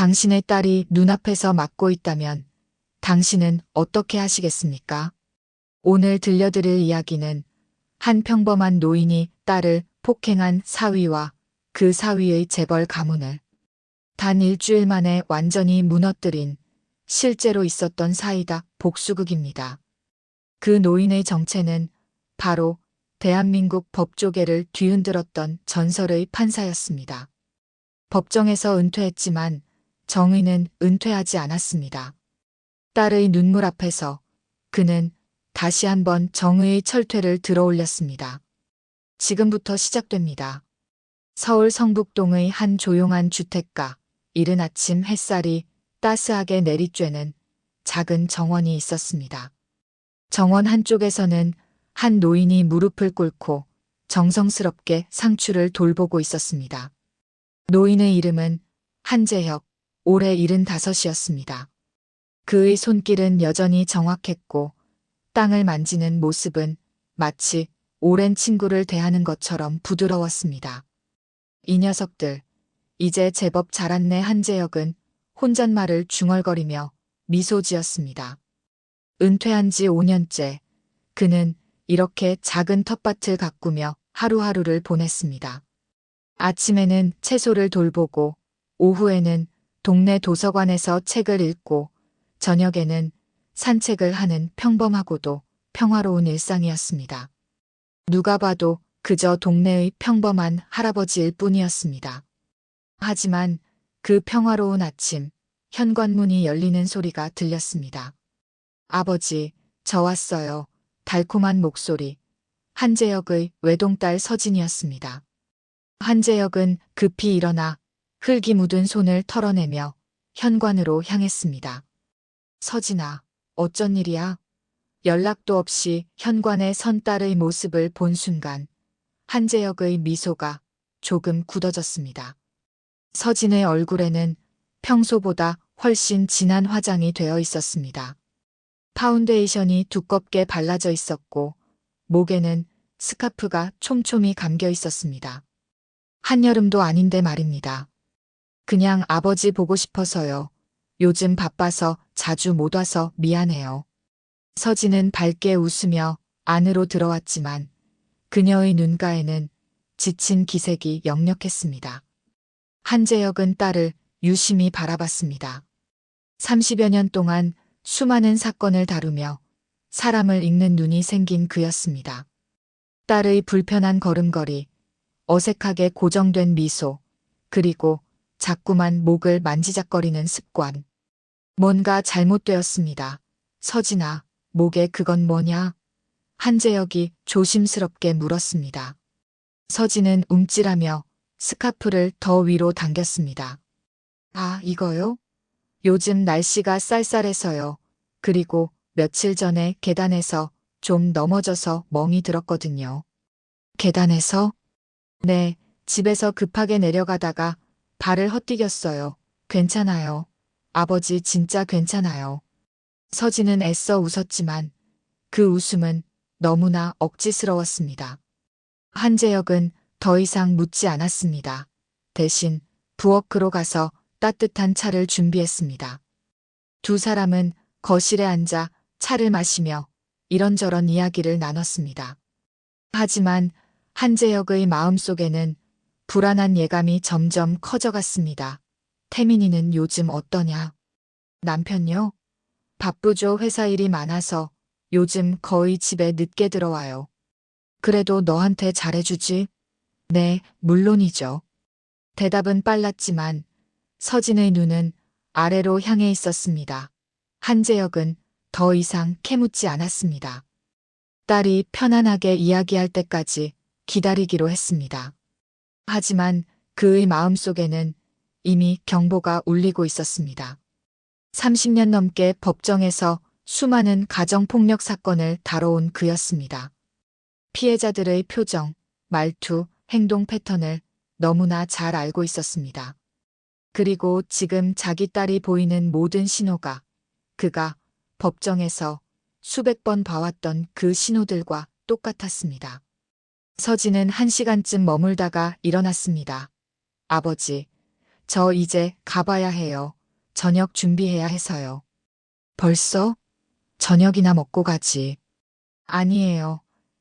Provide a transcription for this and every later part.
당신의 딸이 눈앞에서 맞고 있다면 당신은 어떻게 하시겠습니까? 오늘 들려드릴 이야기는 한 평범한 노인이 딸을 폭행한 사위와 그 사위의 재벌 가문을 단 일주일 만에 완전히 무너뜨린 실제로 있었던 사이다 복수극입니다. 그 노인의 정체는 바로 대한민국 법조계를 뒤흔들었던 전설의 판사였습니다. 법정에서 은퇴했지만 정의는 은퇴하지 않았습니다. 딸의 눈물 앞에서 그는 다시 한번 정의의 철퇴를 들어올렸습니다. 지금부터 시작됩니다. 서울 성북동의 한 조용한 주택가, 이른 아침 햇살이 따스하게 내리쬐는 작은 정원이 있었습니다. 정원 한쪽에서는 한 노인이 무릎을 꿇고 정성스럽게 상추를 돌보고 있었습니다. 노인의 이름은 한재혁, 올해 75이었습니다. 그의 손길은 여전히 정확했고 땅을 만지는 모습은 마치 오랜 친구를 대하는 것처럼 부드러웠습니다. 이 녀석들, 이제 제법 자랐네. 한재혁은 혼잣말을 중얼거리며 미소 지었습니다. 은퇴한 지 5년째 그는 이렇게 작은 텃밭을 가꾸며 하루하루를 보냈습니다. 아침에는 채소를 돌보고 오후에는 동네 도서관에서 책을 읽고 저녁에는 산책을 하는 평범하고도 평화로운 일상이었습니다. 누가 봐도 그저 동네의 평범한 할아버지일 뿐이었습니다. 하지만 그 평화로운 아침, 현관문이 열리는 소리가 들렸습니다. 아버지, 저 왔어요. 달콤한 목소리. 한재혁의 외동딸 서진이었습니다. 한재혁은 급히 일어나 흙이 묻은 손을 털어내며 현관으로 향했습니다. 서진아, 어쩐 일이야? 연락도 없이 현관에 선 딸의 모습을 본 순간 한재혁의 미소가 조금 굳어졌습니다. 서진의 얼굴에는 평소보다 훨씬 진한 화장이 되어 있었습니다. 파운데이션이 두껍게 발라져 있었고 목에는 스카프가 촘촘히 감겨 있었습니다. 한여름도 아닌데 말입니다. 그냥 아버지 보고 싶어서요. 요즘 바빠서 자주 못 와서 미안해요. 서진은 밝게 웃으며 안으로 들어왔지만 그녀의 눈가에는 지친 기색이 역력했습니다. 한재혁은 딸을 유심히 바라봤습니다. 30여 년 동안 수많은 사건을 다루며 사람을 읽는 눈이 생긴 그였습니다. 딸의 불편한 걸음걸이, 어색하게 고정된 미소, 그리고 자꾸만 목을 만지작거리는 습관. 뭔가 잘못되었습니다. 서진아, 목에 그건 뭐냐? 한재혁이 조심스럽게 물었습니다. 서진은 움찔하며 스카프를 더 위로 당겼습니다. 아, 이거요? 요즘 날씨가 쌀쌀해서요. 그리고 며칠 전에 계단에서 좀 넘어져서 멍이 들었거든요. 계단에서? 네, 집에서 급하게 내려가다가 발을 헛디뎠어요. 괜찮아요. 아버지 진짜 괜찮아요. 서진은 애써 웃었지만 그 웃음은 너무나 억지스러웠습니다. 한재혁은 더 이상 묻지 않았습니다. 대신 부엌으로 가서 따뜻한 차를 준비했습니다. 두 사람은 거실에 앉아 차를 마시며 이런저런 이야기를 나눴습니다. 하지만 한재혁의 마음속에는 불안한 예감이 점점 커져갔습니다. 태민이는 요즘 어떠냐? 남편요? 바쁘죠. 회사 일이 많아서 요즘 거의 집에 늦게 들어와요. 그래도 너한테 잘해주지? 네, 물론이죠. 대답은 빨랐지만 서진의 눈은 아래로 향해 있었습니다. 한재혁은 더 이상 캐묻지 않았습니다. 딸이 편안하게 이야기할 때까지 기다리기로 했습니다. 하지만 그의 마음속에는 이미 경보가 울리고 있었습니다. 30년 넘게 법정에서 수많은 가정폭력 사건을 다뤄온 그였습니다. 피해자들의 표정, 말투, 행동 패턴을 너무나 잘 알고 있었습니다. 그리고 지금 자기 딸이 보이는 모든 신호가 그가 법정에서 수백 번 봐왔던 그 신호들과 똑같았습니다. 서진은 1시간쯤 머물다가 일어났습니다. 아버지, 저 이제 가봐야 해요. 저녁 준비해야 해서요. 벌써? 저녁이나 먹고 가지. 아니에요.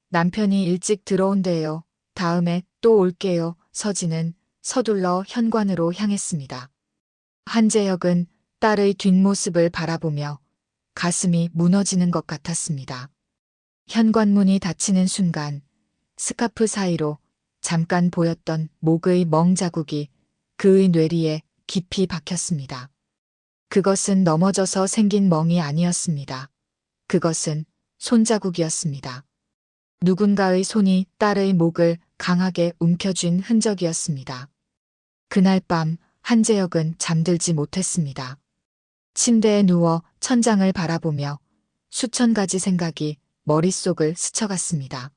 남편이 일찍 들어온대요. 다음에 또 올게요. 서진은 서둘러 현관으로 향했습니다. 한재혁은 딸의 뒷모습을 바라보며 가슴이 무너지는 것 같았습니다. 현관문이 닫히는 순간 스카프 사이로 잠깐 보였던 목의 멍 자국이 그의 뇌리에 깊이 박혔습니다. 그것은 넘어져서 생긴 멍이 아니었습니다. 그것은 손자국이었습니다. 누군가의 손이 딸의 목을 강하게 움켜쥔 흔적이었습니다. 그날 밤 한재혁은 잠들지 못했습니다. 침대에 누워 천장을 바라보며 수천 가지 생각이 머릿속을 스쳐갔습니다.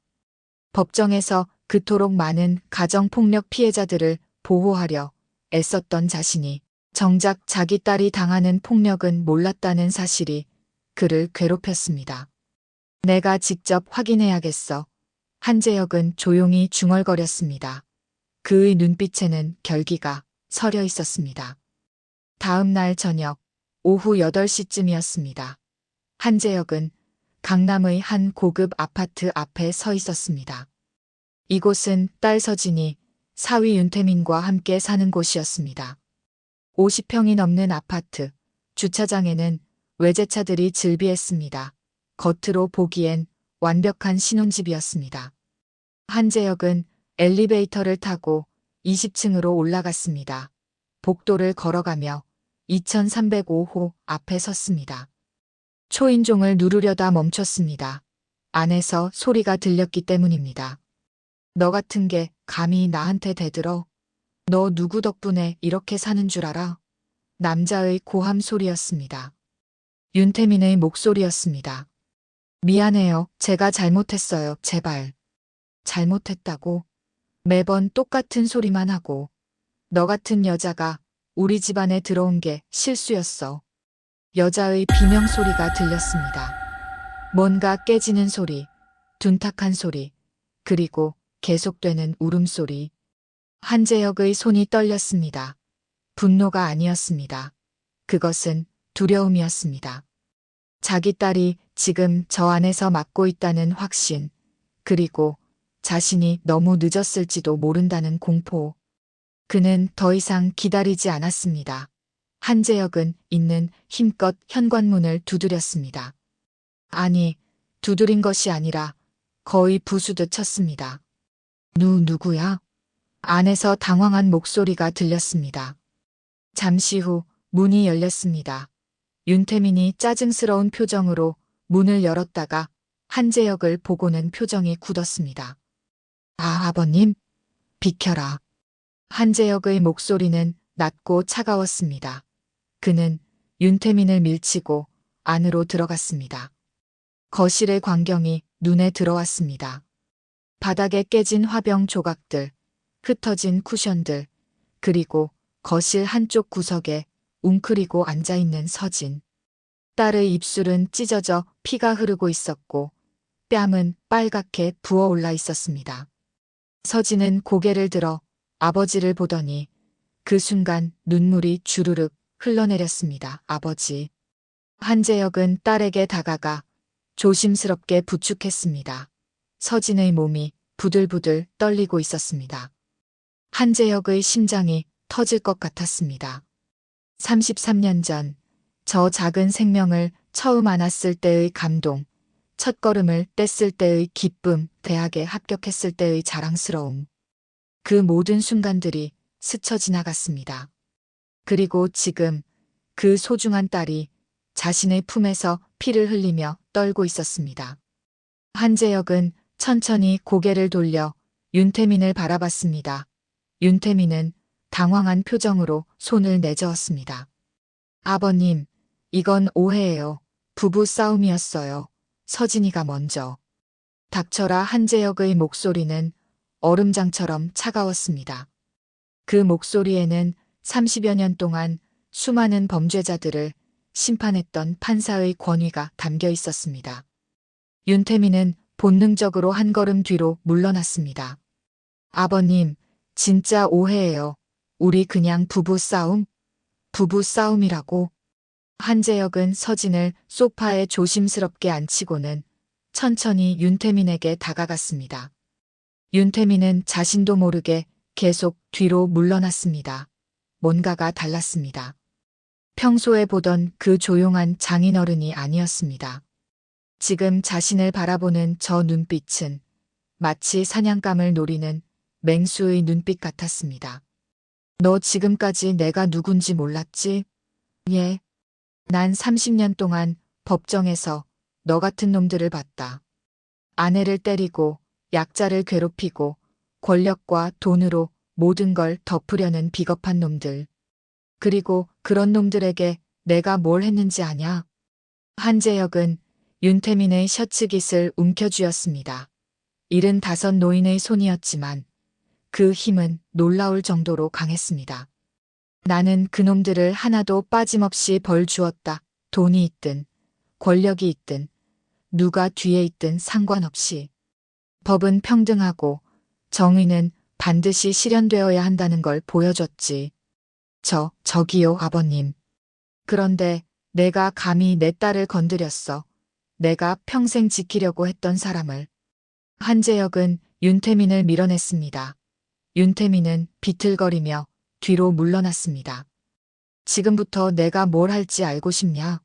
법정에서 그토록 많은 가정폭력 피해자들을 보호하려 애썼던 자신이 정작 자기 딸이 당하는 폭력은 몰랐다는 사실이 그를 괴롭혔습니다. 내가 직접 확인해야겠어. 한재혁은 조용히 중얼거렸습니다. 그의 눈빛에는 결기가 서려 있었습니다. 다음 날 저녁 오후 8시쯤이었습니다. 한재혁은 강남의 한 고급 아파트 앞에 서 있었습니다. 이곳은 딸 서진이 사위 윤태민과 함께 사는 곳이었습니다. 50평이 넘는 아파트, 주차장에는 외제차들이 즐비했습니다. 겉으로 보기엔 완벽한 신혼집이었습니다. 한재혁은 엘리베이터를 타고 20층으로 올라갔습니다. 복도를 걸어가며 2305호 앞에 섰습니다. 초인종을 누르려다 멈췄습니다. 안에서 소리가 들렸기 때문입니다. 너 같은 게 감히 나한테 대들어? 너 누구 덕분에 이렇게 사는 줄 알아? 남자의 고함 소리였습니다. 윤태민의 목소리였습니다. 미안해요. 제가 잘못했어요. 제발. 잘못했다고? 매번 똑같은 소리만 하고. 너 같은 여자가 우리 집안에 들어온 게 실수였어. 여자의 비명소리가 들렸습니다. 뭔가 깨지는 소리, 둔탁한 소리, 그리고 계속되는 울음소리. 한재혁의 손이 떨렸습니다. 분노가 아니었습니다. 그것은 두려움이었습니다. 자기 딸이 지금 저 안에서 맡고 있다는 확신, 그리고 자신이 너무 늦었을지도 모른다는 공포. 그는 더 이상 기다리지 않았습니다. 한재혁은 있는 힘껏 현관문을 두드렸습니다. 아니, 두드린 것이 아니라 거의 부수듯 쳤습니다. 누구야? 안에서 당황한 목소리가 들렸습니다. 잠시 후 문이 열렸습니다. 윤태민이 짜증스러운 표정으로 문을 열었다가 한재혁을 보고는 표정이 굳었습니다. 아버님, 비켜라. 한재혁의 목소리는 낮고 차가웠습니다. 그는 윤태민을 밀치고 안으로 들어갔습니다. 거실의 광경이 눈에 들어왔습니다. 바닥에 깨진 화병 조각들, 흩어진 쿠션들, 그리고 거실 한쪽 구석에 웅크리고 앉아있는 서진. 딸의 입술은 찢어져 피가 흐르고 있었고 뺨은 빨갛게 부어올라 있었습니다. 서진은 고개를 들어 아버지를 보더니 그 순간 눈물이 주르륵 흘러내렸습니다. 아버지. 한재혁은 딸에게 다가가 조심스럽게 부축했습니다. 서진의 몸이 부들부들 떨리고 있었습니다. 한재혁의 심장이 터질 것 같았습니다. 33년 전, 저 작은 생명을 처음 안았을 때의 감동, 첫걸음을 뗐을 때의 기쁨, 대학에 합격했을 때의 자랑스러움. 그 모든 순간들이 스쳐 지나갔습니다. 그리고 지금 그 소중한 딸이 자신의 품에서 피를 흘리며 떨고 있었습니다. 한재혁은 천천히 고개를 돌려 윤태민을 바라봤습니다. 윤태민은 당황한 표정으로 손을 내저었습니다. 아버님, 이건 오해예요. 부부 싸움이었어요. 서진이가 먼저. 닥쳐라. 한재혁의 목소리는 얼음장처럼 차가웠습니다. 그 목소리에는 30여 년 동안 수많은 범죄자들을 심판했던 판사의 권위가 담겨 있었습니다. 윤태민은 본능적으로 한 걸음 뒤로 물러났습니다. 아버님, 진짜 오해예요. 우리 그냥 부부싸움? 부부싸움이라고? 한재혁은 서진을 소파에 조심스럽게 앉히고는 천천히 윤태민에게 다가갔습니다. 윤태민은 자신도 모르게 계속 뒤로 물러났습니다. 뭔가가 달랐습니다. 평소에 보던 그 조용한 장인어른이 아니었습니다. 지금 자신을 바라보는 저 눈빛은 마치 사냥감을 노리는 맹수의 눈빛 같았습니다. 너 지금까지 내가 누군지 몰랐지? 예. 난 30년 동안 법정에서 너 같은 놈들을 봤다. 아내를 때리고 약자를 괴롭히고 권력과 돈으로 모든 걸 덮으려는 비겁한 놈들. 그리고 그런 놈들에게 내가 뭘 했는지 아냐? 한재혁은 윤태민의 셔츠깃을 움켜쥐었습니다. 75 노인의 손이었지만 그 힘은 놀라울 정도로 강했습니다. 나는 그놈들을 하나도 빠짐없이 벌 주었다. 돈이 있든 권력이 있든 누가 뒤에 있든 상관없이. 법은 평등하고 정의는 반드시 실현되어야 한다는 걸 보여줬지. 저기요 아버님. 그런데 내가 감히 내 딸을 건드렸어. 내가 평생 지키려고 했던 사람을. 한재혁은 윤태민을 밀어냈습니다. 윤태민은 비틀거리며 뒤로 물러났습니다. 지금부터 내가 뭘 할지 알고 싶냐?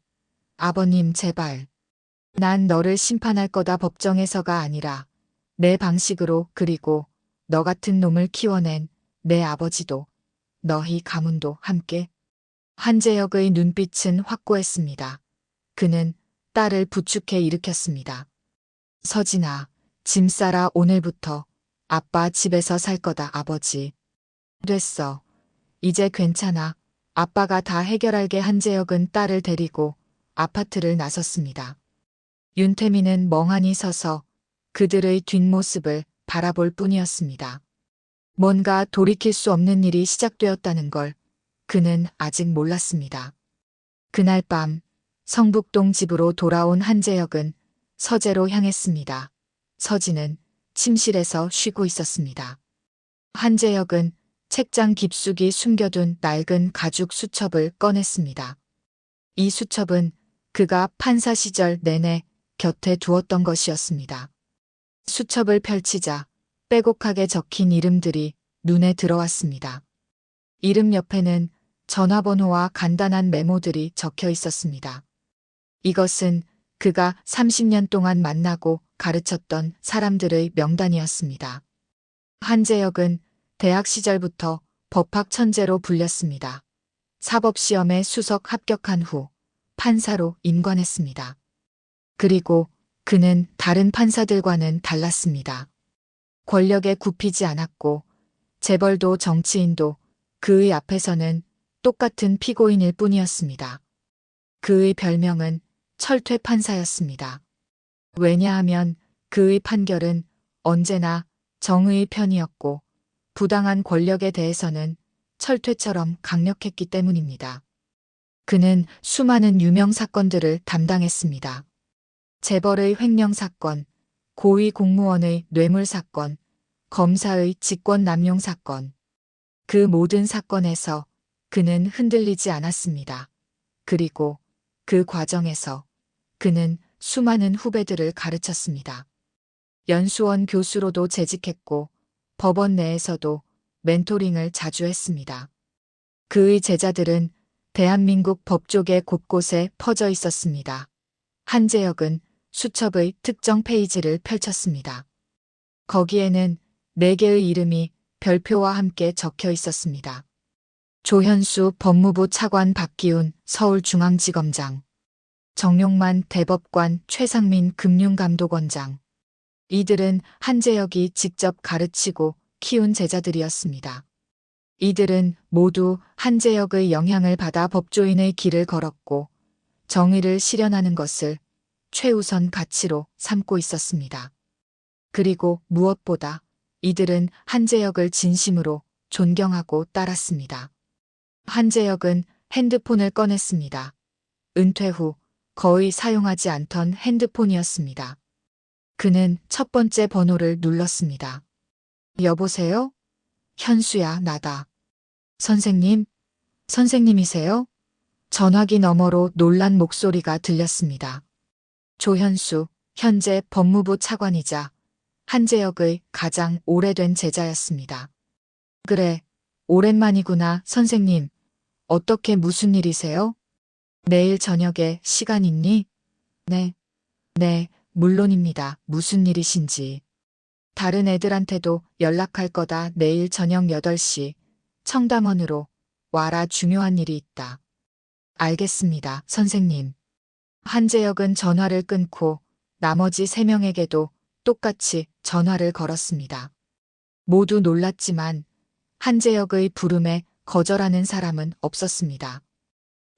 아버님 제발. 난 너를 심판할 거다. 법정에서가 아니라 내 방식으로. 그리고 너 같은 놈을 키워낸 내 아버지도 너희 가문도 함께. 한재혁의 눈빛은 확고했습니다. 그는 딸을 부축해 일으켰습니다. 서진아, 짐 싸라. 오늘부터 아빠 집에서 살 거다. 아버지. 됐어. 이제 괜찮아. 아빠가 다 해결할게. 한재혁은 딸을 데리고 아파트를 나섰습니다. 윤태민은 멍하니 서서 그들의 뒷모습을 바라볼 뿐이었습니다. 뭔가 돌이킬 수 없는 일이 시작되었다는 걸 그는 아직 몰랐습니다. 그날 밤 성북동 집으로 돌아온 한재혁은 서재로 향했습니다. 서진은 침실에서 쉬고 있었습니다. 한재혁은 책장 깊숙이 숨겨둔 낡은 가죽 수첩을 꺼냈습니다. 이 수첩은 그가 판사 시절 내내 곁에 두었던 것이었습니다. 수첩을 펼치자 빼곡하게 적힌 이름들이 눈에 들어왔습니다. 이름 옆에는 전화번호와 간단한 메모들이 적혀 있었습니다. 이것은 그가 30년 동안 만나고 가르쳤던 사람들의 명단이었습니다. 한재혁은 대학 시절부터 법학 천재로 불렸습니다. 사법시험에 수석 합격한 후 판사로 임관했습니다. 그리고 그는 다른 판사들과는 달랐습니다. 권력에 굽히지 않았고 재벌도 정치인도 그의 앞에서는 똑같은 피고인일 뿐이었습니다. 그의 별명은 철퇴 판사였습니다. 왜냐하면 그의 판결은 언제나 정의의 편이었고 부당한 권력에 대해서는 철퇴처럼 강력했기 때문입니다. 그는 수많은 유명 사건들을 담당했습니다. 재벌의 횡령 사건, 고위 공무원의 뇌물 사건, 검사의 직권 남용 사건. 그 모든 사건에서 그는 흔들리지 않았습니다. 그리고 그 과정에서 그는 수많은 후배들을 가르쳤습니다. 연수원 교수로도 재직했고 법원 내에서도 멘토링을 자주 했습니다. 그의 제자들은 대한민국 법조계 곳곳에 퍼져 있었습니다. 한재혁은 수첩의 특정 페이지를 펼쳤습니다. 거기에는 4개의 이름이 별표와 함께 적혀 있었습니다. 조현수 법무부 차관, 박기훈 서울중앙지검장, 정용만 대법관, 최상민 금융감독원장. 이들은 한재혁이 직접 가르치고 키운 제자들이었습니다. 이들은 모두 한재혁의 영향을 받아 법조인의 길을 걸었고 정의를 실현하는 것을 최우선 가치로 삼고 있었습니다. 그리고 무엇보다 이들은 한재혁을 진심으로 존경하고 따랐습니다. 한재혁은 핸드폰을 꺼냈습니다. 은퇴 후 거의 사용하지 않던 핸드폰이었습니다. 그는 첫 번째 번호를 눌렀습니다. 여보세요? 현수야, 나다. 선생님, 선생님이세요? 전화기 너머로 놀란 목소리가 들렸습니다. 조현수, 현재 법무부 차관이자 한재혁의 가장 오래된 제자였습니다. 그래, 오랜만이구나, 선생님. 어떻게 무슨 일이세요? 내일 저녁에 시간 있니? 네, 물론입니다. 무슨 일이신지. 다른 애들한테도 연락할 거다. 내일 저녁 8시 청담원으로 와라. 중요한 일이 있다. 알겠습니다, 선생님. 한재혁은 전화를 끊고 나머지 3명에게도 똑같이 전화를 걸었습니다. 모두 놀랐지만 한재혁의 부름에 거절하는 사람은 없었습니다.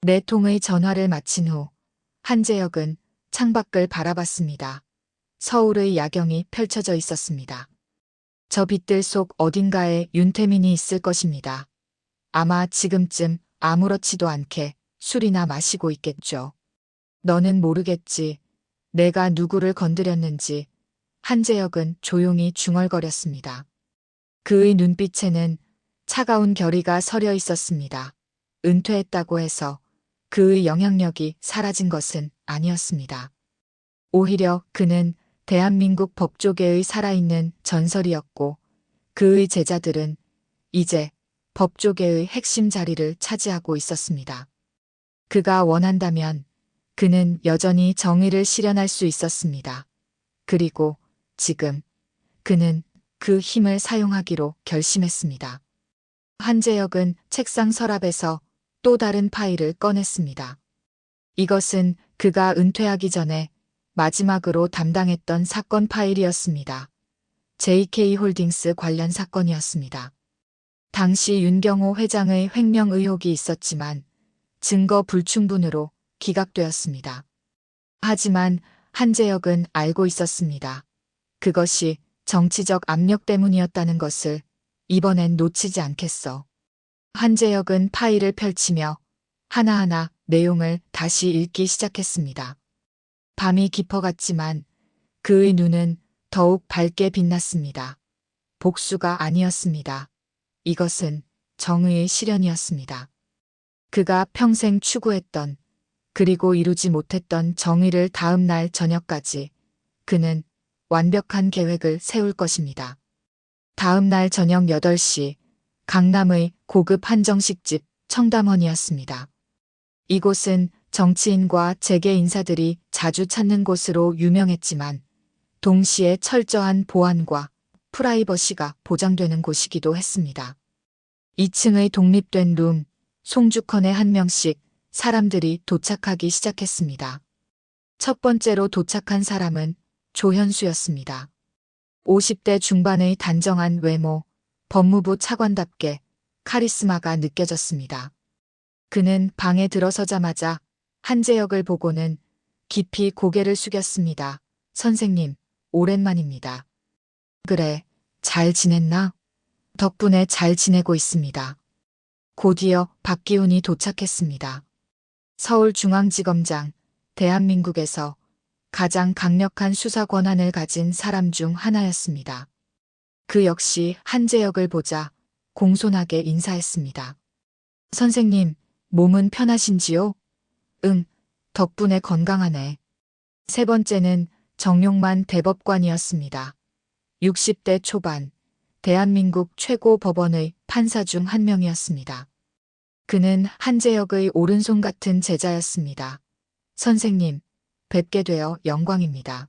4통의 전화를 마친 후 한재혁은 창밖을 바라봤습니다. 서울의 야경이 펼쳐져 있었습니다. 저 빛들 속 어딘가에 윤태민이 있을 것입니다. 아마 지금쯤 아무렇지도 않게 술이나 마시고 있겠죠. 너는 모르겠지. 내가 누구를 건드렸는지. 한재혁은 조용히 중얼거렸습니다. 그의 눈빛에는 차가운 결의가 서려 있었습니다. 은퇴했다고 해서 그의 영향력이 사라진 것은 아니었습니다. 오히려 그는 대한민국 법조계의 살아있는 전설이었고 그의 제자들은 이제 법조계의 핵심 자리를 차지하고 있었습니다. 그가 원한다면 그는 여전히 정의를 실현할 수 있었습니다. 그리고 지금 그는 그 힘을 사용하기로 결심했습니다. 한재혁은 책상 서랍에서 또 다른 파일을 꺼냈습니다. 이것은 그가 은퇴하기 전에 마지막으로 담당했던 사건 파일이었습니다. JK홀딩스 관련 사건이었습니다. 당시 윤경호 회장의 횡령 의혹이 있었지만 증거 불충분으로 기각되었습니다. 하지만 한재혁은 알고 있었습니다. 그것이 정치적 압력 때문이었다는 것을 이번엔 놓치지 않겠어. 한재혁은 파일을 펼치며 하나하나 내용을 다시 읽기 시작했습니다. 밤이 깊어갔지만 그의 눈은 더욱 밝게 빛났습니다. 복수가 아니었습니다. 이것은 정의의 실현이었습니다. 그가 평생 추구했던 그리고 이루지 못했던 정의를 다음 날 저녁까지 그는 완벽한 계획을 세울 것입니다. 다음 날 저녁 8시 강남의 고급 한정식집 청담원이었습니다. 이곳은 정치인과 재계 인사들이 자주 찾는 곳으로 유명했지만 동시에 철저한 보안과 프라이버시가 보장되는 곳이기도 했습니다. 2층의 독립된 룸, 송주컨에 한 명씩 사람들이 도착하기 시작했습니다. 첫 번째로 도착한 사람은 조현수였습니다. 50대 중반의 단정한 외모, 법무부 차관답게 카리스마가 느껴졌습니다. 그는 방에 들어서자마자 한재혁을 보고는 깊이 고개를 숙였습니다. 선생님, 오랜만입니다. 그래, 잘 지냈나? 덕분에 잘 지내고 있습니다. 곧이어 박기훈이 도착했습니다. 서울중앙지검장, 대한민국에서 가장 강력한 수사 권한을 가진 사람 중 하나였습니다. 그 역시 한재혁을 보자 공손하게 인사했습니다. 선생님, 몸은 편하신지요? 응, 덕분에 건강하네. 세 번째는 정용만 대법관이었습니다. 60대 초반, 대한민국 최고 법원의 판사 중 한 명이었습니다. 그는 한재혁의 오른손 같은 제자였습니다. 선생님, 뵙게 되어 영광입니다.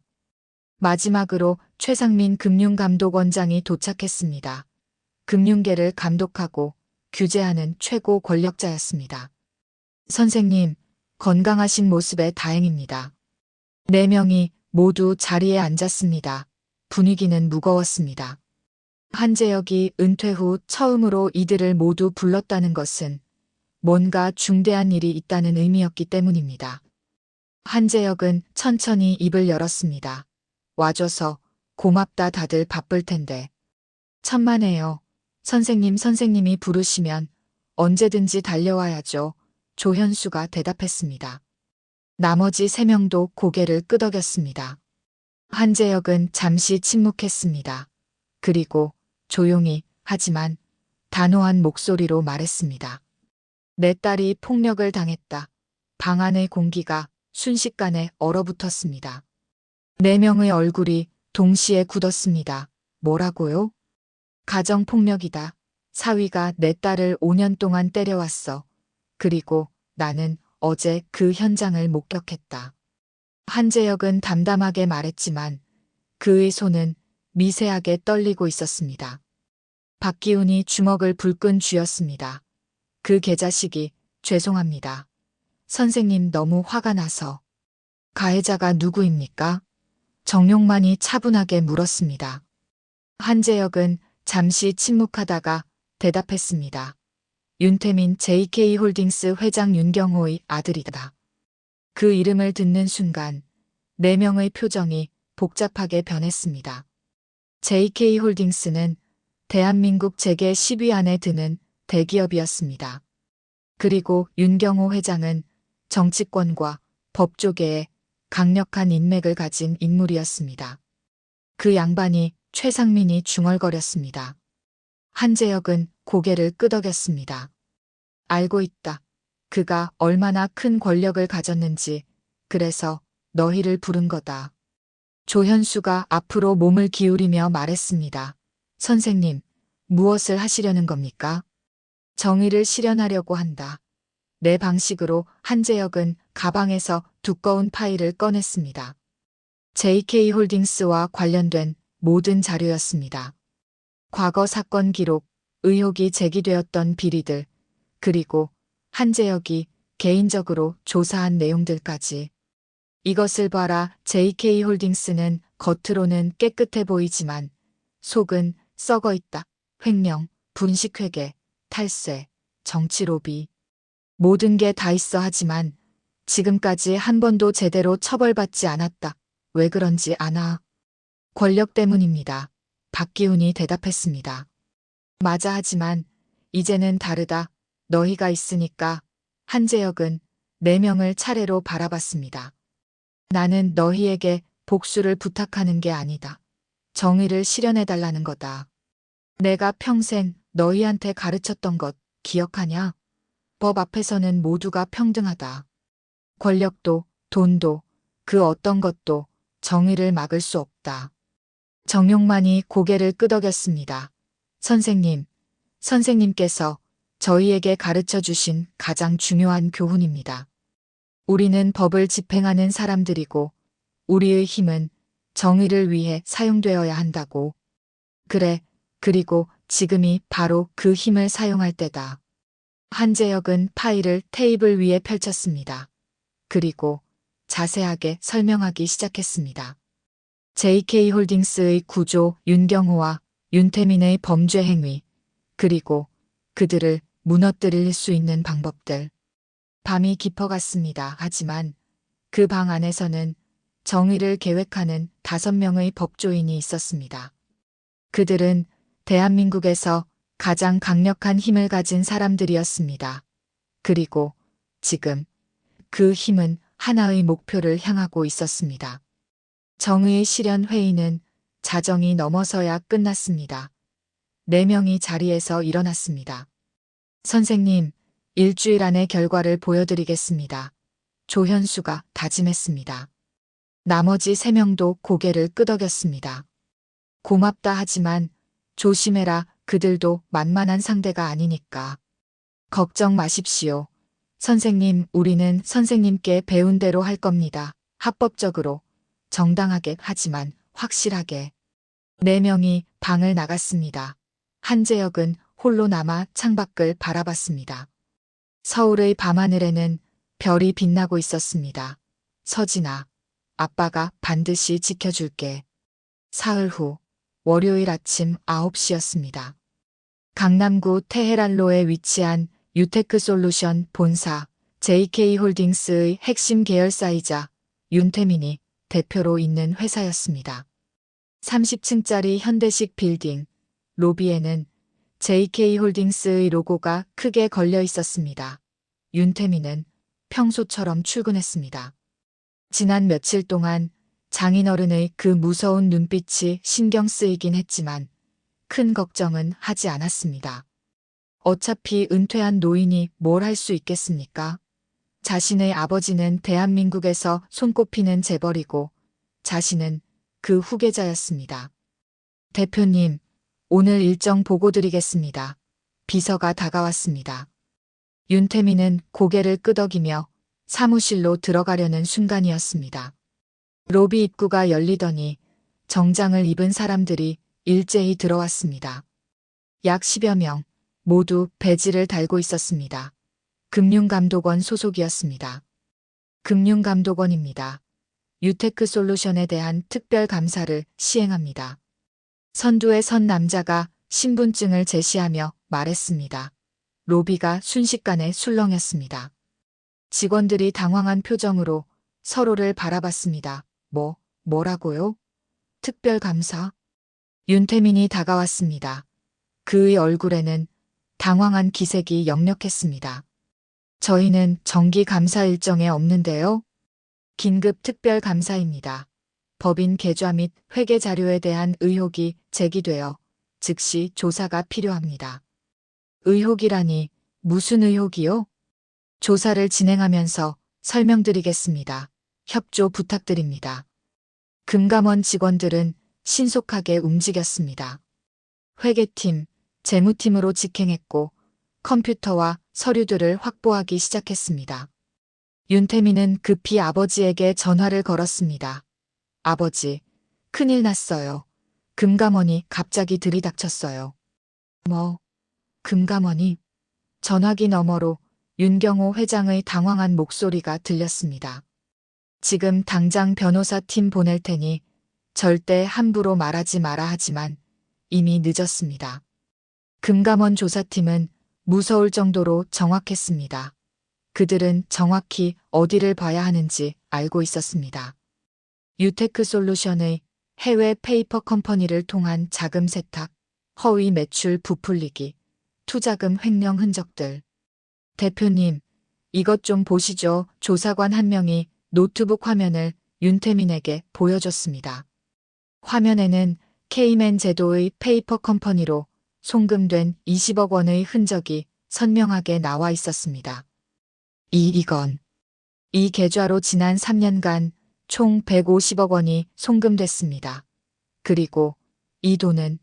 마지막으로 최상민 금융감독원장이 도착했습니다. 금융계를 감독하고 규제하는 최고 권력자였습니다. 선생님, 건강하신 모습에 다행입니다. 4명이 모두 자리에 앉았습니다. 분위기는 무거웠습니다. 한재혁이 은퇴 후 처음으로 이들을 모두 불렀다는 것은 뭔가 중대한 일이 있다는 의미였기 때문입니다. 한재혁은 천천히 입을 열었습니다. 와줘서 고맙다. 다들 바쁠 텐데. 천만에요. 선생님이 부르시면 언제든지 달려와야죠. 조현수가 대답했습니다. 나머지 3명도 고개를 끄덕였습니다. 한재혁은 잠시 침묵했습니다. 그리고 조용히 하지만 단호한 목소리로 말했습니다. 내 딸이 폭력을 당했다. 방 안의 공기가 순식간에 얼어붙었습니다. 4명의 얼굴이 동시에 굳었습니다. 뭐라고요? 가정폭력이다. 사위가 내 딸을 5년 동안 때려왔어. 그리고 나는 어제 그 현장을 목격했다. 한재혁은 담담하게 말했지만 그의 손은 미세하게 떨리고 있었습니다. 박기훈이 주먹을 불끈 쥐었습니다. 그 개자식이 죄송합니다. 선생님 너무 화가 나서. 가해자가 누구입니까? 정용만이 차분하게 물었습니다. 한재혁은 잠시 침묵하다가 대답했습니다. 윤태민 JK홀딩스 회장 윤경호의 아들이다. 그 이름을 듣는 순간 4명의 표정이 복잡하게 변했습니다. JK홀딩스는 대한민국 재계 10위 안에 드는 대기업이었습니다. 그리고 윤경호 회장은 정치권과 법조계에 강력한 인맥을 가진 인물이었습니다. 그 양반이 최상민이 중얼거렸습니다. 한재혁은 고개를 끄덕였습니다. 알고 있다. 그가 얼마나 큰 권력을 가졌는지, 그래서 너희를 부른 거다. 조현수가 앞으로 몸을 기울이며 말했습니다. 선생님, 무엇을 하시려는 겁니까? 정의를 실현하려고 한다. 내 방식으로. 한재혁은 가방에서 두꺼운 파일을 꺼냈습니다. JK홀딩스와 관련된 모든 자료였습니다. 과거 사건 기록, 의혹이 제기되었던 비리들, 그리고 한재혁이 개인적으로 조사한 내용들까지. 이것을 봐라. JK홀딩스는 겉으로는 깨끗해 보이지만 속은 썩어 있다. 횡령, 분식회계, 탈세, 정치 로비. 모든 게 다 있어. 하지만 지금까지 한 번도 제대로 처벌받지 않았다. 왜 그런지 아나? 권력 때문입니다. 박기훈이 대답했습니다. 맞아. 하지만 이제는 다르다. 너희가 있으니까. 한재혁은 4명을 차례로 바라봤습니다. 나는 너희에게 복수를 부탁하는 게 아니다. 정의를 실현해달라는 거다. 내가 평생 너희한테 가르쳤던 것 기억하냐? 법 앞에서는 모두가 평등하다. 권력도, 돈도, 그 어떤 것도 정의를 막을 수 없다. 정용만이 고개를 끄덕였습니다. 선생님, 선생님께서 저희에게 가르쳐 주신 가장 중요한 교훈입니다. 우리는 법을 집행하는 사람들이고 우리의 힘은 정의를 위해 사용되어야 한다고. 그래, 그리고 지금이 바로 그 힘을 사용할 때다. 한재혁은 파일을 테이블 위에 펼쳤습니다. 그리고 자세하게 설명하기 시작했습니다. JK홀딩스의 구조, 윤경호와 윤태민의 범죄 행위, 그리고 그들을 무너뜨릴 수 있는 방법들. 밤이 깊어갔습니다. 하지만 그 방 안에서는 정의를 계획하는 5명의 법조인이 있었습니다. 그들은 대한민국에서 가장 강력한 힘을 가진 사람들이었습니다. 그리고 지금 그 힘은 하나의 목표를 향하고 있었습니다. 정의의 실현 회의는 자정이 넘어서야 끝났습니다. 4명이 자리에서 일어났습니다. 선생님, 일주일 안에 결과를 보여드리겠습니다. 조현수가 다짐했습니다. 나머지 3명도 고개를 끄덕였습니다. 고맙다. 하지만 조심해라. 그들도 만만한 상대가 아니니까. 걱정 마십시오. 선생님, 우리는 선생님께 배운 대로 할 겁니다. 합법적으로, 정당하게, 하지만 확실하게. 4명이 방을 나갔습니다. 한재혁은 홀로 남아 창밖을 바라봤습니다. 서울의 밤하늘에는 별이 빛나고 있었습니다. 서진아, 아빠가 반드시 지켜줄게. 사흘 후, 월요일 아침 9시였습니다. 강남구 테헤란로에 위치한 유테크솔루션 본사 JK홀딩스의 핵심 계열사이자 윤태민이 대표로 있는 회사였습니다. 30층짜리 현대식 빌딩, 로비에는 JK홀딩스의 로고가 크게 걸려 있었습니다. 윤태민은 평소처럼 출근했습니다. 지난 며칠 동안 장인어른의 그 무서운 눈빛이 신경 쓰이긴 했지만 큰 걱정은 하지 않았습니다. 어차피 은퇴한 노인이 뭘 할 수 있겠습니까? 자신의 아버지는 대한민국에서 손꼽히는 재벌이고 자신은 그 후계자였습니다. 대표님, 오늘 일정 보고 드리겠습니다. 비서가 다가왔습니다. 윤태민은 고개를 끄덕이며 사무실로 들어가려는 순간이었습니다. 로비 입구가 열리더니 정장을 입은 사람들이 일제히 들어왔습니다. 약 10여 명, 모두 배지를 달고 있었습니다. 금융감독원 소속이었습니다. 금융감독원입니다. 유테크솔루션에 대한 특별 감사를 시행합니다. 선두에 선 남자가 신분증을 제시하며 말했습니다. 로비가 순식간에 술렁였습니다. 직원들이 당황한 표정으로 서로를 바라봤습니다. 뭐라고요? 특별 감사? 윤태민이 다가왔습니다. 그의 얼굴에는 당황한 기색이 역력했습니다. 저희는 정기 감사 일정에 없는데요. 긴급 특별 감사입니다. 법인 계좌 및 회계 자료에 대한 의혹이 제기되어 즉시 조사가 필요합니다. 의혹이라니 무슨 의혹이요? 조사를 진행하면서 설명드리겠습니다. 협조 부탁드립니다. 금감원 직원들은 신속하게 움직였습니다. 회계팀, 재무팀으로 직행했고 컴퓨터와 서류들을 확보하기 시작했습니다. 윤태민은 급히 아버지에게 전화를 걸었습니다. 아버지, 큰일 났어요. 금감원이 갑자기 들이닥쳤어요. 금감원이? 전화기 너머로 윤경호 회장의 당황한 목소리가 들렸습니다. 지금 당장 변호사팀 보낼 테니 절대 함부로 말하지 마라 하지만 이미 늦었습니다. 금감원 조사팀은 무서울 정도로 정확했습니다. 그들은 정확히 어디를 봐야 하는지 알고 있었습니다. 유테크솔루션의 해외 페이퍼 컴퍼니를 통한 자금 세탁, 허위 매출 부풀리기, 투자금 횡령 흔적들. 대표님, 이것 좀 보시죠. 조사관 한 명이 노트북 화면을 윤태민에게 보여줬습니다. 화면에는 케이맨 제도의 페이퍼 컴퍼니로 송금된 20억 원의 흔적이 선명하게 나와 있었습니다. 이 계좌로 지난 3년간 총 150억 원이 송금됐습니다. 그리고 이 돈은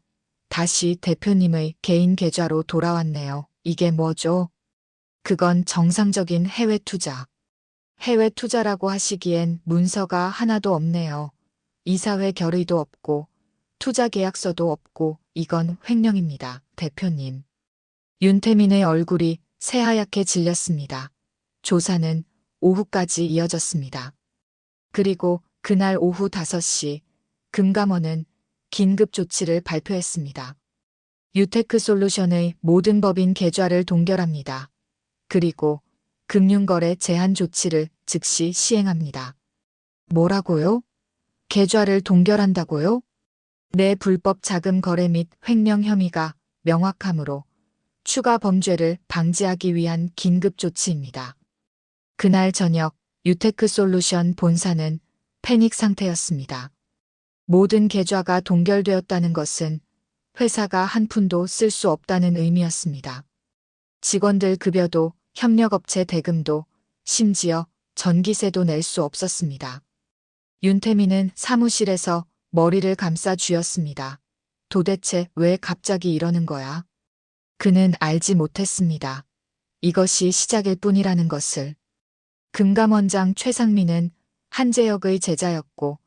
다시 대표님의 개인 계좌로 돌아왔네요. 이게 뭐죠? 그건 정상적인 해외 투자. 해외 투자라고 하시기엔 문서가 하나도 없네요. 이사회 결의도 없고 투자 계약서도 없고 이건 횡령입니다. 대표님. 윤태민의 얼굴이 새하얗게 질렸습니다. 조사는 오후까지 이어졌습니다. 그리고 그날 오후 5시 금감원은 긴급 조치를 발표했습니다. 유테크솔루션의 모든 법인 계좌를 동결합니다. 그리고 금융거래 제한 조치를 즉시 시행합니다. 뭐라고요? 계좌를 동결한다고요? 내 불법 자금 거래 및 횡령 혐의가 명확하므로 추가 범죄를 방지하기 위한 긴급 조치입니다. 그날 저녁 유테크솔루션 본사는 패닉 상태였습니다. 모든 계좌가 동결되었다는 것은 회사가 한 푼도 쓸 수 없다는 의미였습니다. 직원들 급여도 협력업체 대금도 심지어 전기세도 낼 수 없었습니다. 윤태민은 사무실에서 머리를 감싸 쥐었습니다. 도대체 왜 갑자기 이러는 거야? 그는 알지 못했습니다. 이것이 시작일 뿐이라는 것을. 금감원장 최상민은 한재혁의 제자였고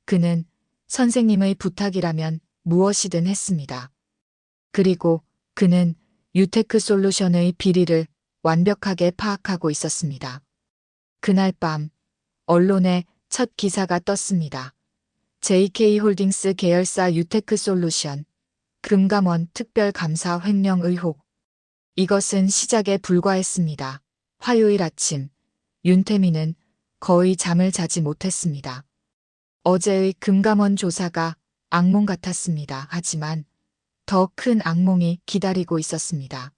그는 선생님의 부탁이라면 무엇이든 했습니다. 그리고 그는 유테크솔루션의 비리를 완벽하게 파악하고 있었습니다. 그날 밤 언론에 첫 기사가 떴습니다. JK홀딩스 계열사 유테크솔루션 금감원 특별감사 횡령 의혹. 이것은 시작에 불과했습니다. 화요일 아침 윤태민은 거의 잠을 자지 못했습니다. 어제의 금감원 조사가 악몽 같았습니다. 하지만 더 큰 악몽이 기다리고 있었습니다.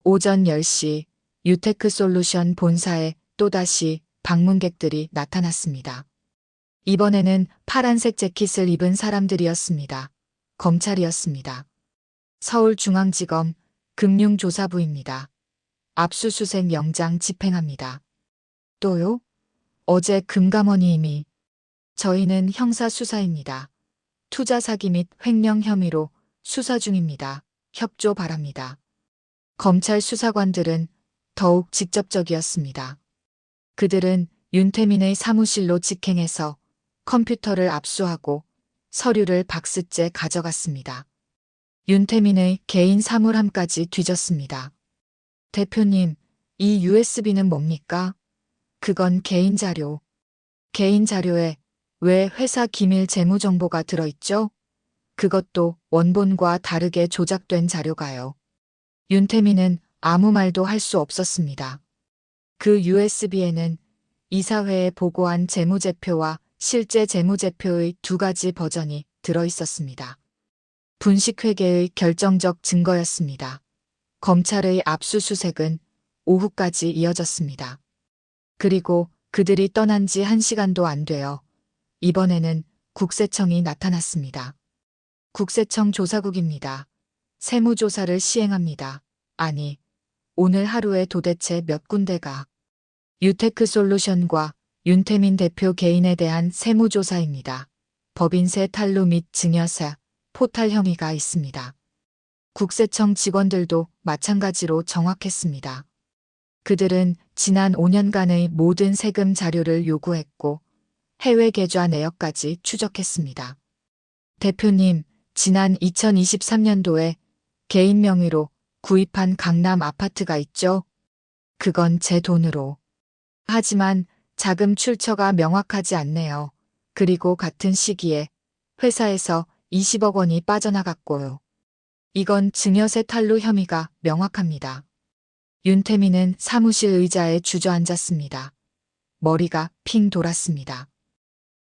오전 10시 유테크솔루션 본사에 또다시 방문객들이 나타났습니다. 이번에는 파란색 재킷을 입은 사람들이었습니다. 검찰이었습니다. 서울중앙지검 금융조사부입니다. 압수수색 영장 집행합니다. 또요? 어제 금감원이 이미 저희는 형사수사입니다. 투자 사기 및 횡령 혐의로 수사 중입니다. 협조 바랍니다. 검찰 수사관들은 더욱 직접적이었습니다. 그들은 윤태민의 사무실로 직행해서 컴퓨터를 압수하고 서류를 박스째 가져갔습니다. 윤태민의 개인 사물함까지 뒤졌습니다. 대표님, 이 USB는 뭡니까? 그건 개인 자료. 개인 자료에 왜 회사 기밀 재무 정보가 들어있죠? 그것도 원본과 다르게 조작된 자료가요. 윤태민은 아무 말도 할 수 없었습니다. 그 USB에는 이사회에 보고한 재무제표와 실제 재무제표의 두 가지 버전이 들어있었습니다. 분식회계의 결정적 증거였습니다. 검찰의 압수수색은 오후까지 이어졌습니다. 그리고 그들이 떠난 지 1시간도 안 되어 이번에는 국세청이 나타났습니다. 국세청 조사국입니다. 세무조사를 시행합니다. 아니, 오늘 하루에 도대체 몇 군데가 유테크솔루션과 윤태민 대표 개인에 대한 세무조사입니다. 법인세 탈루 및 증여세, 포탈 혐의가 있습니다. 국세청 직원들도 마찬가지로 정확했습니다. 그들은 지난 5년간의 모든 세금 자료를 요구했고 해외 계좌 내역까지 추적했습니다. 대표님, 지난 2023년도에 개인 명의로 구입한 강남 아파트가 있죠? 그건 제 돈으로. 하지만 자금 출처가 명확하지 않네요. 그리고 같은 시기에 회사에서 20억 원이 빠져나갔고요. 이건 증여세 탈루 혐의가 명확합니다. 윤태민은 사무실 의자에 주저앉았습니다. 머리가 핑 돌았습니다.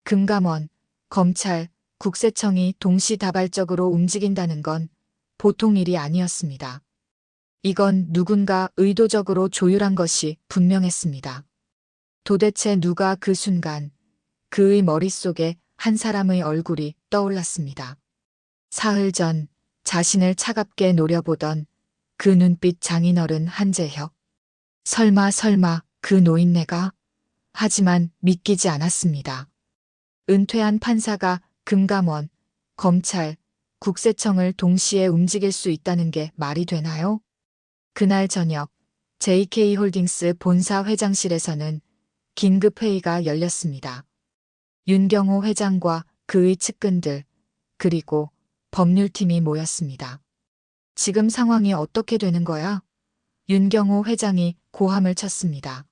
금감원, 검찰, 국세청이 동시다발적으로 움직인다는 건 보통 일이 아니었습니다. 이건 누군가 의도적으로 조율한 것이 분명했습니다. 도대체 누가 그 순간 그의 머릿속에 한 사람의 얼굴이 떠올랐습니다. 사흘 전 자신을 차갑게 노려보던 그 눈빛 장인어른 한재혁. 설마 그 노인네가? 하지만 믿기지 않았습니다. 은퇴한 판사가 금감원, 검찰, 국세청을 동시에 움직일 수 있다는 게 말이 되나요? 그날 저녁 JK홀딩스 본사 회장실에서는 긴급회의가 열렸습니다. 윤경호 회장과 그의 측근들, 그리고 법률팀이 모였습니다. 지금 상황이 어떻게 되는 거야? 윤경호 회장이 고함을 쳤습니다.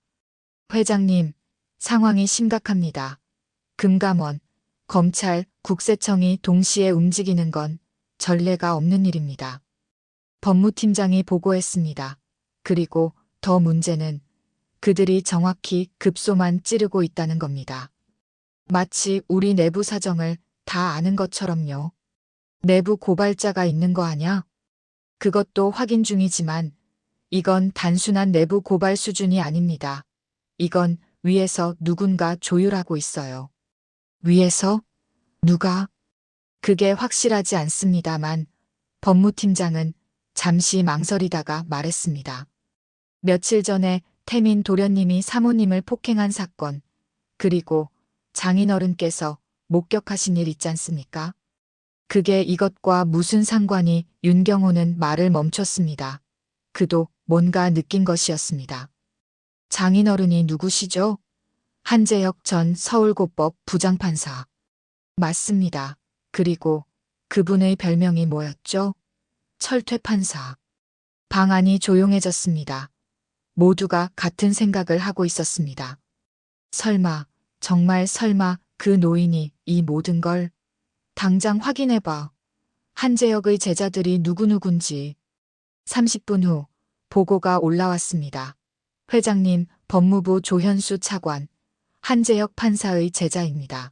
회장님, 상황이 심각합니다. 금감원, 검찰, 국세청이 동시에 움직이는 건 전례가 없는 일입니다. 법무팀장이 보고했습니다. 그리고 더 문제는 그들이 정확히 급소만 찌르고 있다는 겁니다. 마치 우리 내부 사정을 다 아는 것처럼요. 내부 고발자가 있는 거 아냐? 그것도 확인 중이지만 이건 단순한 내부 고발 수준이 아닙니다. 이건 위에서 누군가 조율하고 있어요. 위에서? 누가? 그게 확실하지 않습니다만 법무팀장은 잠시 망설이다가 말했습니다. 며칠 전에 태민 도련님이 사모님을 폭행한 사건, 그리고 장인어른께서 목격하신 일 있지 않습니까? 그게 이것과 무슨 상관이? 윤경호는 말을 멈췄습니다. 그도 뭔가 느낀 것이었습니다. 장인어른이 누구시죠? 한재혁 전 서울고법 부장판사. 맞습니다. 그리고 그분의 별명이 뭐였죠? 철퇴판사. 방안이 조용해졌습니다. 모두가 같은 생각을 하고 있었습니다. 설마, 정말 설마 그 노인이 이 모든 걸? 당장 확인해봐. 한재혁의 제자들이 누구누군지. 30분 후 보고가 올라왔습니다. 회장님, 법무부 조현수 차관, 한재혁 판사의 제자입니다.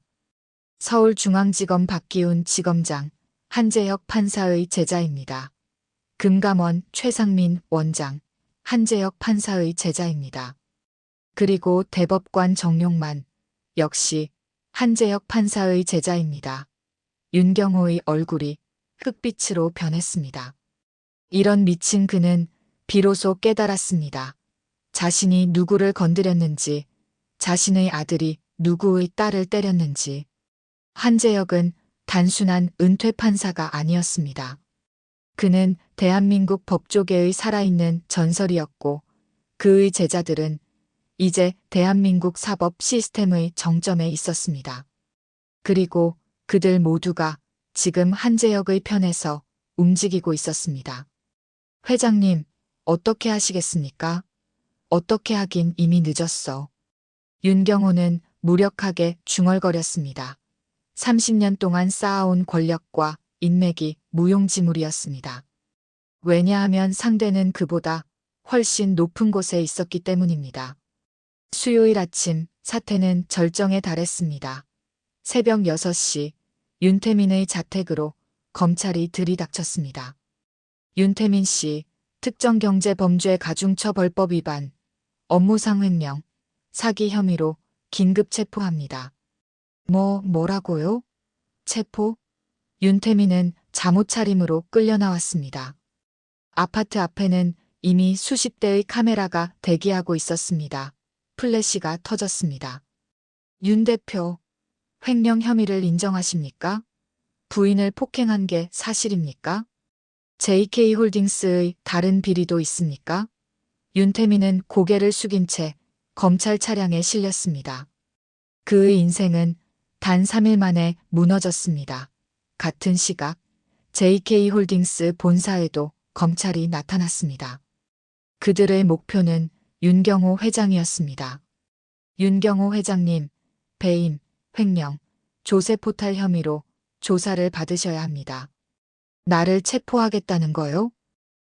서울중앙지검 박기훈 지검장, 한재혁 판사의 제자입니다. 금감원 최상민 원장, 한재혁 판사의 제자입니다. 그리고 대법관 정용만, 역시 한재혁 판사의 제자입니다. 윤경호의 얼굴이 흑빛으로 변했습니다. 이런 미친 그는 비로소 깨달았습니다. 자신이 누구를 건드렸는지, 자신의 아들이 누구의 딸을 때렸는지. 한재혁은 단순한 은퇴 판사가 아니었습니다. 그는 대한민국 법조계의 살아있는 전설이었고 그의 제자들은 이제 대한민국 사법 시스템의 정점에 있었습니다. 그리고 그들 모두가 지금 한재혁의 편에서 움직이고 있었습니다. 회장님, 어떻게 하시겠습니까? 어떻게 하긴 이미 늦었어. 윤경호는 무력하게 중얼거렸습니다. 30년 동안 쌓아온 권력과 인맥이 무용지물이었습니다. 왜냐하면 상대는 그보다 훨씬 높은 곳에 있었기 때문입니다. 수요일 아침 사태는 절정에 달했습니다. 새벽 6시 윤태민의 자택으로 검찰이 들이닥쳤습니다. 윤태민 씨, 특정경제범죄가중처벌법 위반, 업무상 횡령, 사기 혐의로 긴급 체포합니다. 뭐라고요? 체포? 윤태민은 잠옷 차림으로 끌려 나왔습니다. 아파트 앞에는 이미 수십 대의 카메라가 대기하고 있었습니다. 플래시가 터졌습니다. 윤 대표, 횡령 혐의를 인정하십니까? 부인을 폭행한 게 사실입니까? JK홀딩스의 다른 비리도 있습니까? 윤태민은 고개를 숙인 채 검찰 차량에 실렸습니다. 그의 인생은 단 3일 만에 무너졌습니다. 같은 시각 JK홀딩스 본사에도 검찰이 나타났습니다. 그들의 목표는 윤경호 회장이었습니다. 윤경호 회장님, 배임, 횡령, 조세포탈 혐의로 조사를 받으셔야 합니다. 나를 체포하겠다는 거요?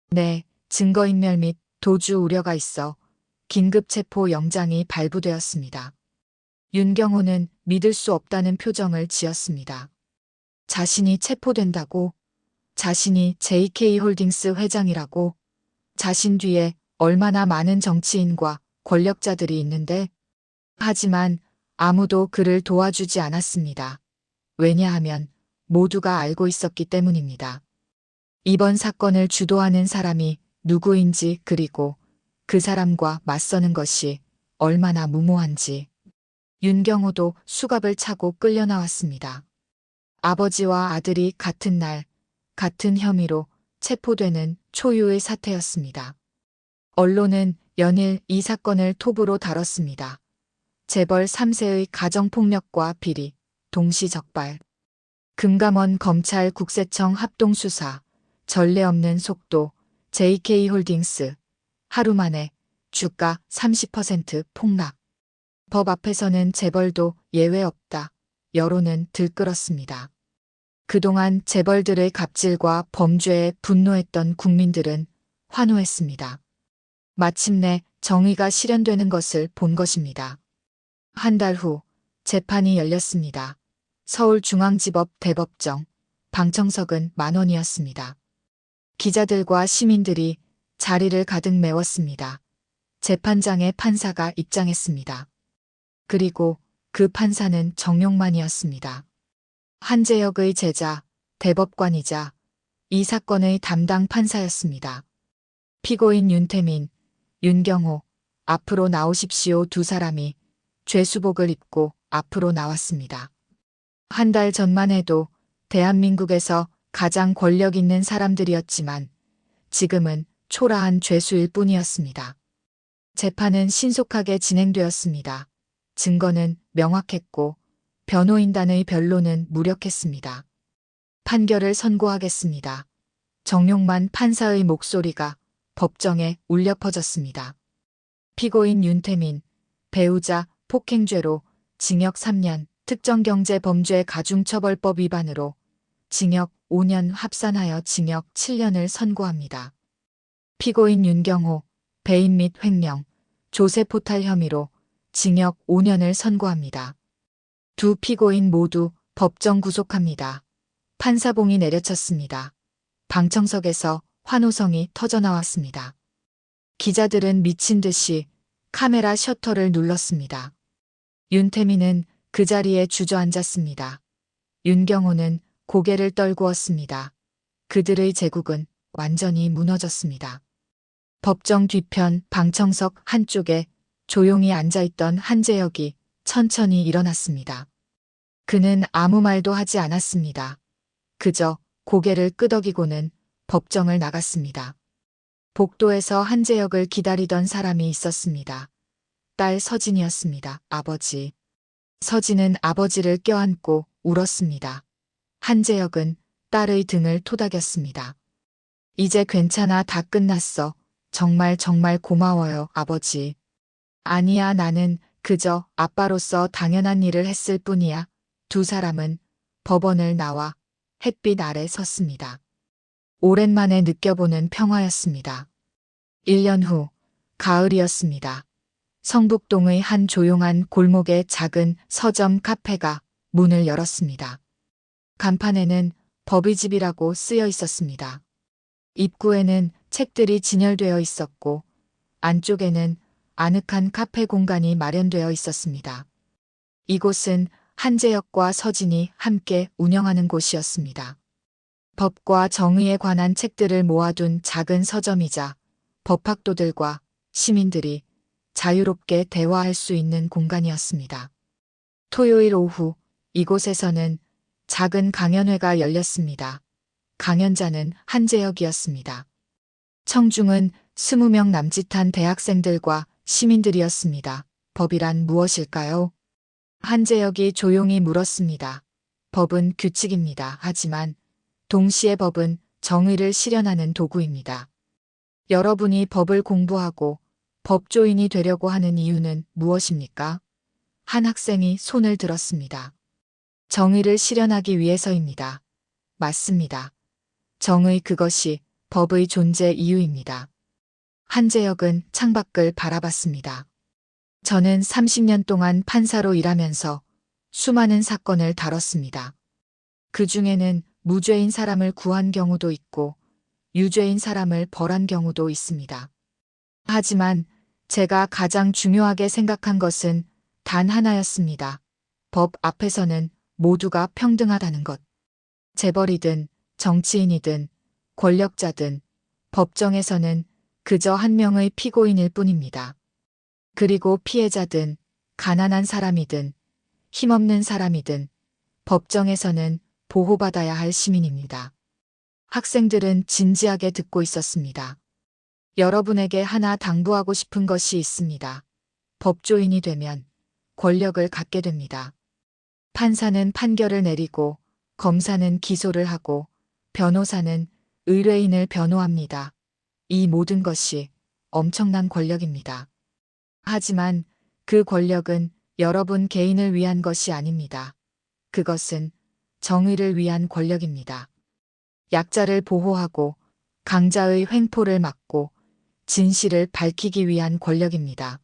네, 증거인멸 및 도주 우려가 있어 긴급 체포 영장이 발부되었습니다. 윤경호는 믿을 수 없다는 표정을 지었습니다. 자신이 체포된다고? 자신이 JK홀딩스 회장이라고? 자신 뒤에 얼마나 많은 정치인과 권력자들이 있는데? 하지만 아무도 그를 도와주지 않았습니다. 왜냐하면 모두가 알고 있었기 때문입니다. 이번 사건을 주도하는 사람이 누구인지 그리고 그 사람과 맞서는 것이 얼마나 무모한지. 윤경호도 수갑을 차고 끌려 나왔습니다. 아버지와 아들이 같은 날, 같은 혐의로 체포되는 초유의 사태였습니다. 언론은 연일 이 사건을 톱으로 다뤘습니다. 재벌 3세의 가정폭력과 비리, 동시적발. 금감원 검찰 국세청 합동수사, 전례 없는 속도, JK홀딩스. 하루 만에 주가 30% 폭락. 법 앞에서는 재벌도 예외 없다. 여론은 들끓었습니다. 그동안 재벌들의 갑질과 범죄에 분노했던 국민들은 환호했습니다. 마침내 정의가 실현되는 것을 본 것입니다. 한 달 후 재판이 열렸습니다. 서울중앙지법 대법정, 방청석은 만원이었습니다. 기자들과 시민들이 자리를 가득 메웠습니다. 재판장의 판사가 입장했습니다. 그리고 그 판사는 정용만이었습니다. 한재혁의 제자, 대법관이자 이 사건의 담당 판사였습니다. 피고인 윤태민, 윤경호, 앞으로 나오십시오 두 사람이 죄수복을 입고 앞으로 나왔습니다. 한 달 전만 해도 대한민국에서 가장 권력 있는 사람들이었지만 지금은 초라한 죄수일 뿐이었습니다. 재판은 신속하게 진행되었습니다. 증거는 명확했고 변호인단의 변론은 무력했습니다. 판결을 선고하겠습니다. 정용만 판사의 목소리가 법정에 울려 퍼졌습니다. 피고인 윤태민, 배우자 폭행죄로 징역 3년, 특정경제범죄가중처벌법 위반으로 징역 5년 합산하여 징역 7년을 선고합니다. 피고인 윤경호, 배임 및 횡령, 조세포탈 혐의로 징역 5년을 선고합니다. 두 피고인 모두 법정 구속합니다. 판사봉이 내려쳤습니다. 방청석에서 환호성이 터져나왔습니다. 기자들은 미친 듯이 카메라 셔터를 눌렀습니다. 윤태민은 그 자리에 주저앉았습니다. 윤경호는 고개를 떨구었습니다. 그들의 제국은 완전히 무너졌습니다. 법정 뒤편 방청석 한쪽에 조용히 앉아있던 한재혁이 천천히 일어났습니다. 그는 아무 말도 하지 않았습니다. 그저 고개를 끄덕이고는 법정을 나갔습니다. 복도에서 한재혁을 기다리던 사람이 있었습니다. 딸 서진이었습니다. 아버지. 서진은 아버지를 껴안고 울었습니다. 한재혁은 딸의 등을 토닥였습니다. 이제 괜찮아, 다 끝났어. 정말 정말 고마워요, 아버지. 아니야, 나는 그저 아빠로서 당연한 일을 했을 뿐이야. 두 사람은 법원을 나와 햇빛 아래 섰습니다. 오랜만에 느껴보는 평화였습니다. 1년 후, 가을이었습니다. 성북동의 한 조용한 골목에 작은 서점 카페가 문을 열었습니다. 간판에는 법의 집이라고 쓰여 있었습니다. 입구에는 책들이 진열되어 있었고 안쪽에는 아늑한 카페 공간이 마련되어 있었습니다. 이곳은 한재혁과 서진이 함께 운영하는 곳이었습니다. 법과 정의에 관한 책들을 모아둔 작은 서점이자 법학도들과 시민들이 자유롭게 대화할 수 있는 공간이었습니다. 토요일 오후 이곳에서는 작은 강연회가 열렸습니다. 강연자는 한재혁이었습니다. 청중은 20명 남짓한 대학생들과 시민들이었습니다. 법이란 무엇일까요? 한재혁이 조용히 물었습니다. 법은 규칙입니다. 하지만 동시에 법은 정의를 실현하는 도구입니다. 여러분이 법을 공부하고 법조인이 되려고 하는 이유는 무엇입니까? 한 학생이 손을 들었습니다. 정의를 실현하기 위해서입니다. 맞습니다. 정의, 그것이 법의 존재 이유입니다. 한재혁은 창밖을 바라봤습니다. 저는 30년 동안 판사로 일하면서 수많은 사건을 다뤘습니다. 그 중에는 무죄인 사람을 구한 경우도 있고 유죄인 사람을 벌한 경우도 있습니다. 하지만 제가 가장 중요하게 생각한 것은 단 하나였습니다. 법 앞에서는 모두가 평등하다는 것. 재벌이든 정치인이든 권력자든 법정에서는 그저 한 명의 피고인일 뿐입니다. 그리고 피해자든 가난한 사람이든 힘없는 사람이든 법정에서는 보호받아야 할 시민입니다. 학생들은 진지하게 듣고 있었습니다. 여러분에게 하나 당부하고 싶은 것이 있습니다. 법조인이 되면 권력을 갖게 됩니다. 판사는 판결을 내리고 검사는 기소를 하고 변호사는 의뢰인을 변호합니다. 이 모든 것이 엄청난 권력입니다. 하지만 그 권력은 여러분 개인을 위한 것이 아닙니다. 그것은 정의를 위한 권력입니다. 약자를 보호하고 강자의 횡포를 막고 진실을 밝히기 위한 권력입니다.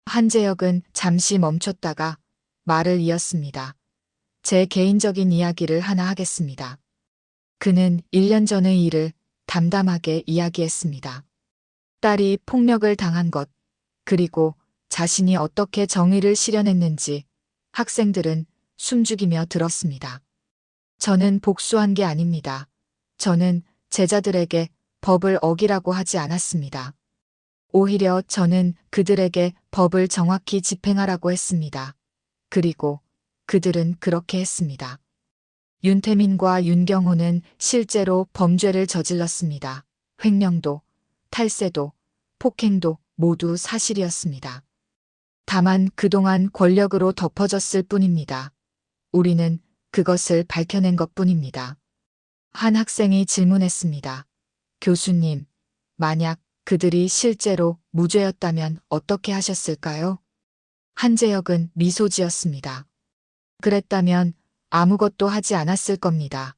한재혁은 잠시 멈췄다가 말을 이었습니다. 제 개인적인 이야기를 하나 하겠습니다. 그는 1년 전의 일을 담담하게 이야기했습니다. 딸이 폭력을 당한 것, 그리고 자신이 어떻게 정의를 실현했는지 학생들은 숨죽이며 들었습니다. 저는 복수한 게 아닙니다. 저는 제자들에게 법을 어기라고 하지 않았습니다. 오히려 저는 그들에게 법을 정확히 집행하라고 했습니다. 그리고 그들은 그렇게 했습니다. 윤태민과 윤경호는 실제로 범죄를 저질렀습니다. 횡령도, 탈세도, 폭행도 모두 사실이었습니다. 다만 그동안 권력으로 덮어졌을 뿐입니다. 우리는 그것을 밝혀낸 것뿐입니다. 한 학생이 질문했습니다. 교수님, 만약 그들이 실제로 무죄였다면 어떻게 하셨을까요? 한재혁은 미소 지었습니다. 그랬다면 아무것도 하지 않았을 겁니다.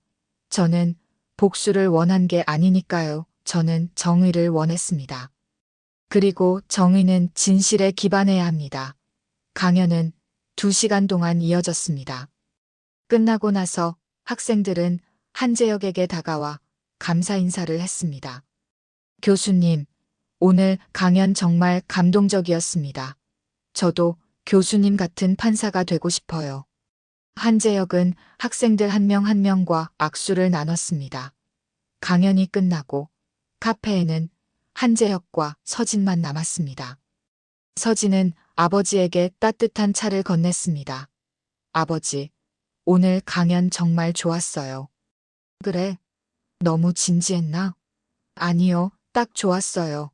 저는 복수를 원한 게 아니니까요. 저는 정의를 원했습니다. 그리고 정의는 진실에 기반해야 합니다. 강연은 2시간 동안 이어졌습니다. 끝나고 나서 학생들은 한재혁에게 다가와 감사 인사를 했습니다. 교수님, 오늘 강연 정말 감동적이었습니다. 저도 교수님 같은 판사가 되고 싶어요. 한재혁은 학생들 한 명 한 명과 악수를 나눴습니다. 강연이 끝나고 카페에는 한재혁과 서진만 남았습니다. 서진은 아버지에게 따뜻한 차를 건넸습니다. 아버지, 오늘 강연 정말 좋았어요. 그래? 너무 진지했나? 아니요, 딱 좋았어요.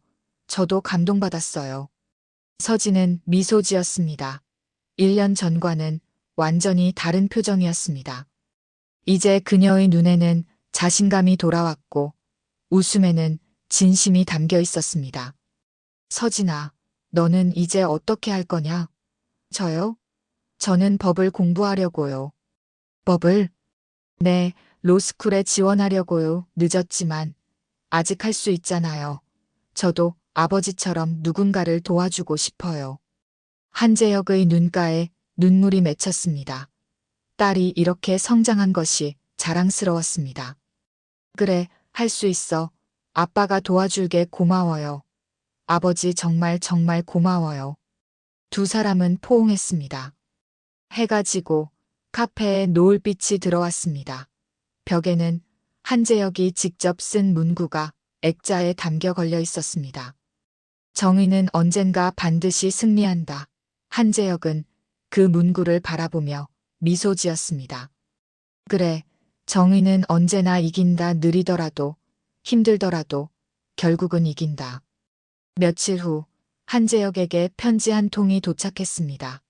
저도 감동받았어요. 서진은 미소 지었습니다. 1년 전과는 완전히 다른 표정이었습니다. 이제 그녀의 눈에는 자신감이 돌아왔고 웃음에는 진심이 담겨 있었습니다. 서진아, 너는 이제 어떻게 할 거냐? 저요? 저는 법을 공부하려고요. 법을? 네, 로스쿨에 지원하려고요. 늦었지만 아직 할 수 있잖아요. 저도 아버지처럼 누군가를 도와주고 싶어요. 한재혁의 눈가에 눈물이 맺혔습니다. 딸이 이렇게 성장한 것이 자랑스러웠습니다. 그래, 할 수 있어. 아빠가 도와줄게. 고마워요. 아버지 정말 정말 고마워요. 두 사람은 포옹했습니다. 해가 지고 카페에 노을빛이 들어왔습니다. 벽에는 한재혁이 직접 쓴 문구가 액자에 담겨 걸려 있었습니다. 정의는 언젠가 반드시 승리한다. 한재혁은 그 문구를 바라보며 미소 지었습니다. 그래, 정의는 언제나 이긴다. 느리더라도, 힘들더라도, 결국은 이긴다. 며칠 후, 한재혁에게 편지 한 통이 도착했습니다.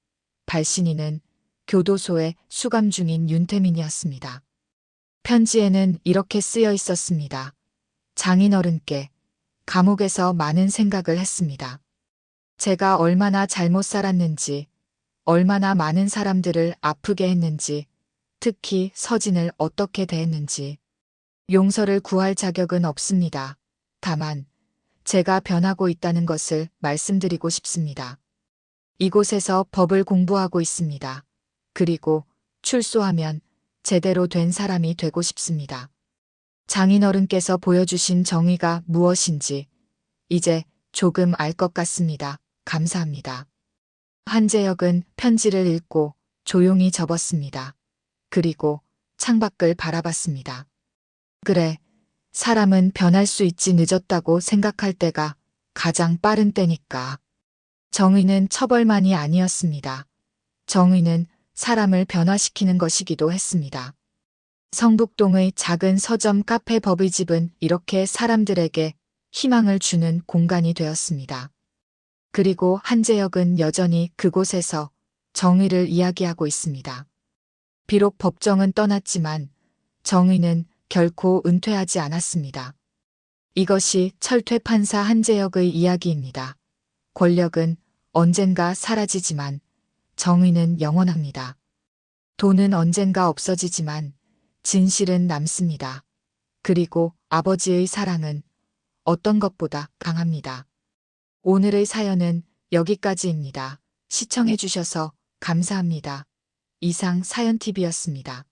발신인은 교도소에 수감 중인 윤태민이었습니다. 편지에는 이렇게 쓰여 있었습니다. 장인어른께 감옥에서 많은 생각을 했습니다. 제가 얼마나 잘못 살았는지, 얼마나 많은 사람들을 아프게 했는지, 특히 서진을 어떻게 대했는지. 용서를 구할 자격은 없습니다. 다만 제가 변하고 있다는 것을 말씀드리고 싶습니다. 이곳에서 법을 공부하고 있습니다. 그리고 출소하면 제대로 된 사람이 되고 싶습니다. 장인어른께서 보여주신 정의가 무엇인지 이제 조금 알 것 같습니다. 감사합니다. 한재혁은 편지를 읽고 조용히 접었습니다. 그리고 창밖을 바라봤습니다. 그래, 사람은 변할 수 있지. 늦었다고 생각할 때가 가장 빠른 때니까. 정의는 처벌만이 아니었습니다. 정의는 사람을 변화시키는 것이기도 했습니다. 성북동의 작은 서점 카페 법의 집은 이렇게 사람들에게 희망을 주는 공간이 되었습니다. 그리고 한재혁은 여전히 그곳에서 정의를 이야기하고 있습니다. 비록 법정은 떠났지만 정의는 결코 은퇴하지 않았습니다. 이것이 철퇴 판사 한재혁의 이야기입니다. 권력은 언젠가 사라지지만 정의는 영원합니다. 돈은 언젠가 없어지지만 진실은 남습니다. 그리고 아버지의 사랑은 어떤 것보다 강합니다. 오늘의 사연은 여기까지입니다. 시청해 주셔서 감사합니다. 이상 사연TV였습니다.